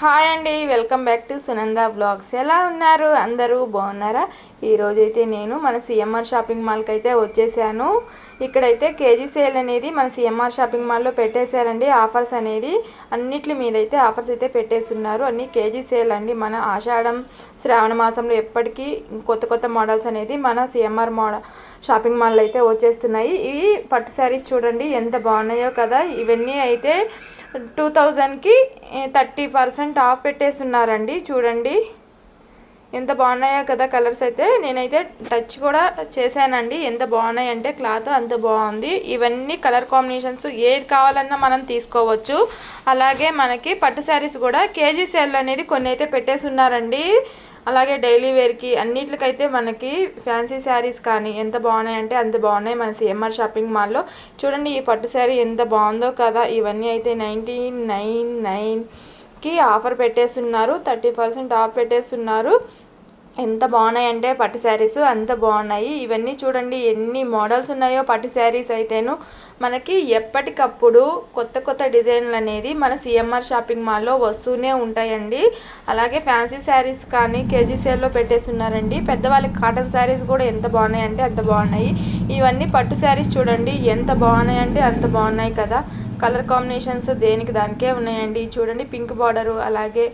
Hi అండి, welcome back to Sunanda vlogs. ఎలా ఉన్నారు? అందరూ బాగున్నారా? ఈరోజైతే నేను మన సిఎంఆర్ షాపింగ్ మాల్కి అయితే వచ్చేసాను. ఇక్కడైతే కేజీ సేల్ అనేది మన సిఎంఆర్ షాపింగ్ మాల్లో పెట్టేశారండి. ఆఫర్స్ అనేది అన్నిటి మీద అయితే ఆఫర్స్ అయితే పెట్టేస్తున్నారు. అన్ని కేజీ సేల్ అండి. మన ఆషాఢం శ్రావణ మాసంలో ఎప్పటికీ కొత్త కొత్త మోడల్స్ అనేది మన సిఎంఆర్ షాపింగ్ మాల్లో అయితే వచ్చేస్తున్నాయి. ఇవి పట్టు శారీస్ చూడండి ఎంత బాగున్నాయో కదా. ఇవన్నీ అయితే 2000కి 30% ఆఫ్ పెట్టేస్తున్నారండి. చూడండి ఎంత బాగున్నాయో కదా కలర్స్. అయితే నేనైతే టచ్ కూడా చేశానండి. ఎంత బాగున్నాయి అంటే క్లాత్ అంత బాగుంది. ఇవన్నీ కలర్ కాంబినేషన్స్ ఏది కావాలన్నా మనం తీసుకోవచ్చు. అలాగే మనకి పట్టు శారీస్ కూడా కేజీ సేల్ అనేది కొన్ని అయితే పెట్టేస్తున్నారండి. అలాగే డైలీ వేర్కి అన్నిటికైతే మనకి ఫ్యాన్సీ శారీస్ కానీ ఎంత బాగున్నాయంటే అంత బాగున్నాయి మన సిఎంఆర్ షాపింగ్ మాల్లో. చూడండి ఈ పట్టు శారీ ఎంత బాగుందో కదా. ఇవన్నీ అయితే 1999కి ఆఫర్ పెట్టేస్తున్నారు. 30% ఆఫ్ పెట్టేస్తున్నారు. ఎంత బాగున్నాయంటే పట్టు శారీస్ అంత బాగున్నాయి. ఇవన్నీ చూడండి ఎన్ని మోడల్స్ ఉన్నాయో పట్టు శారీస్ అయితేను. మనకి ఎప్పటికప్పుడు కొత్త కొత్త డిజైన్లు అనేది మన సిఎంఆర్ షాపింగ్ మాల్లో వస్తూనే ఉంటాయండి. అలాగే ఫ్యాన్సీ శారీస్ కానీ కేజీ సేల్లో పెట్టేస్తున్నారండి. పెద్దవాళ్ళకి కాటన్ శారీస్ కూడా ఎంత బాగున్నాయంటే అంత బాగున్నాయి. ఇవన్నీ పట్టు శారీస్ చూడండి ఎంత బాగున్నాయంటే అంత బాగున్నాయి కదా. కలర్ కాంబినేషన్స్ దేనికి దానికే ఉన్నాయండి. చూడండి పింక్ బార్డరు, అలాగే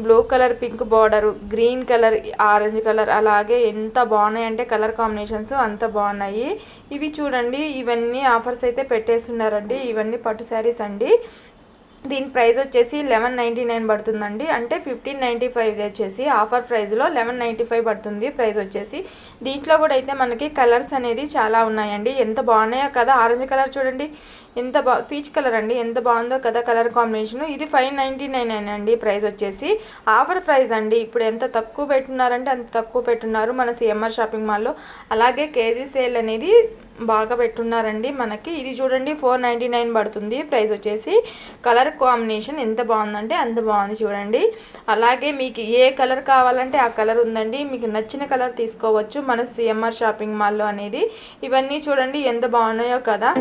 blue colour pink border, green colour orange colour, అలాగే ఎంత బాగున్నాయి అంటే కలర్ కాంబినేషన్స్ అంత బాగున్నాయి. ఇవి చూడండి ఇవన్నీ ఆఫర్స్ అయితే పెట్టేస్తున్నారండి. ఇవన్నీ పట్టు శారీస్ అండి. దీని ప్రైస్ వచ్చేసి 1199 పడుతుందండి. అంటే 1595 వచ్చేసి ఆఫర్ ప్రైస్లో 1195 పడుతుంది ప్రైస్ వచ్చేసి. దీంట్లో కూడా అయితే మనకి కలర్స్ అనేది చాలా ఉన్నాయండి. ఎంత బాగున్నాయో కదా. ఆరెంజ్ కలర్ చూడండి ఎంత పీచ్ కలర్ అండి ఎంత బాగుందో కదా కలర్ కాంబినేషన్. ఇది 599 అండి ప్రైస్ వచ్చేసి. ఆఫర్ ప్రైస్ అండి. ఇప్పుడు ఎంత తక్కువ పెట్టున్నారంటే అంత తక్కువ పెట్టున్నారు మన సిఎంఆర్ షాపింగ్ మాల్లో. అలాగే కేజీ సేల్ అనేది బాగా పెట్టున్నారండి మనకి. ఇది చూడండి 499 పడుతుంది ప్రైస్ వచ్చేసి. కలర్ కాంబినేషన్ ఎంత బాగుందంటే అంత బాగుంది చూడండి. అలాగే మీకు ఏ కలర్ కావాలంటే ఆ కలర్ ఉందండి. మీకు నచ్చిన కలర్ తీసుకోవచ్చు మన సిఎంఆర్ షాపింగ్ మాల్లో అనేది. ఇవన్నీ చూడండి ఎంత బాగున్నాయో కదా.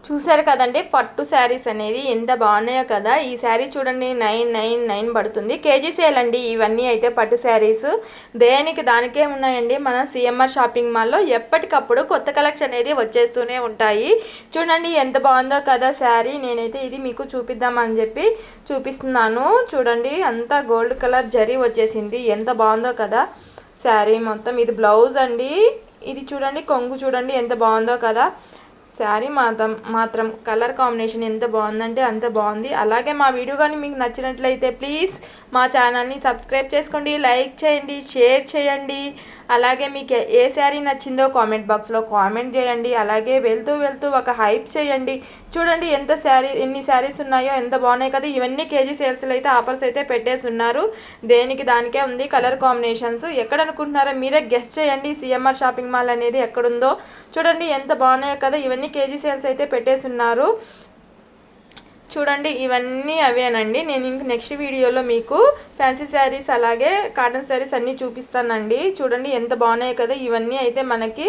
చూసారు కదండి పట్టు శారీస్ అనేది ఎంత బాగున్నాయో కదా. ఈ శారీ చూడండి 999 పడుతుంది. కేజీ సేల్ అండి ఇవన్నీ అయితే పట్టు శారీస్. దేనికి దానికే ఉన్నాయండి. మన సిఎంఆర్ షాపింగ్ మాల్లో ఎప్పటికప్పుడు కొత్త కలెక్షన్ అనేది వచ్చేస్తూనే ఉంటాయి. చూడండి ఎంత బాగుందో కదా శారీ. నేనైతే ఇది మీకు చూపిద్దామని చెప్పి చూపిస్తున్నాను. చూడండి అంతా గోల్డ్ కలర్ జరీ వచ్చేసింది. ఎంత బాగుందో కదా శారీ మొత్తం. ఇది బ్లౌజ్ అండి. ఇది చూడండి కొంగు చూడండి ఎంత బాగుందో కదా. శారీ మాత్రం కలర్ కాంబినేషన్ ఎంత బాగుందంటే అంత బాగుంది. అలాగే మా వీడియో కానీ మీకు నచ్చినట్లయితే ప్లీజ్ మా ఛానల్ని సబ్స్క్రైబ్ చేసుకోండి, లైక్ చేయండి, షేర్ చేయండి. అలాగే మీకు ఏ శారీ నచ్చిందో కామెంట్ బాక్స్లో కామెంట్ చేయండి. అలాగే వెళ్తూ వెళ్తూ ఒక హైప్ చేయండి. చూడండి ఎన్ని శారీస్ ఉన్నాయో, ఎంత బాగున్నాయి కదా. ఇవన్నీ కేజీ సేల్స్లో అయితే ఆఫర్స్ అయితే పెట్టేసి ఉన్నారు. దేనికి దానికే ఉంది కలర్ కాంబినేషన్స్. ఎక్కడ అనుకుంటున్నారో మీరే గెస్ట్ చేయండి. సిఎంఆర్ షాపింగ్ మాల్ అనేది ఎక్కడుందో చూడండి, ఎంత బాగున్నాయో కదా. ఇవన్నీ కేజీ సేల్స్ అయితే పెట్టేసి ఉన్నారు. చూడండి ఇవన్నీ అవేనండి. నేను ఇంక నెక్స్ట్ వీడియోలో మీకు ఫ్యాన్సీ శారీస్ అలాగే కాటన్ శారీస్ అన్నీ చూపిస్తానండి. చూడండి ఎంత బాగున్నాయి కదా. ఇవన్నీ అయితే మనకి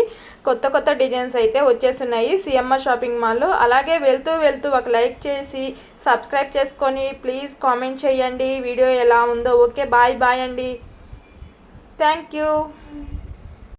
కొత్త కొత్త డిజైన్స్ అయితే వచ్చేస్తున్నాయి సిఎంఆర్ షాపింగ్ మాల్లో. అలాగే వెళ్తూ వెళ్తూ ఒక లైక్ చేసి సబ్స్క్రైబ్ చేసుకొని ప్లీజ్ కామెంట్ చేయండి వీడియో ఎలా ఉందో. ఓకే, బాయ్ బాయ్ అండి. Thank you.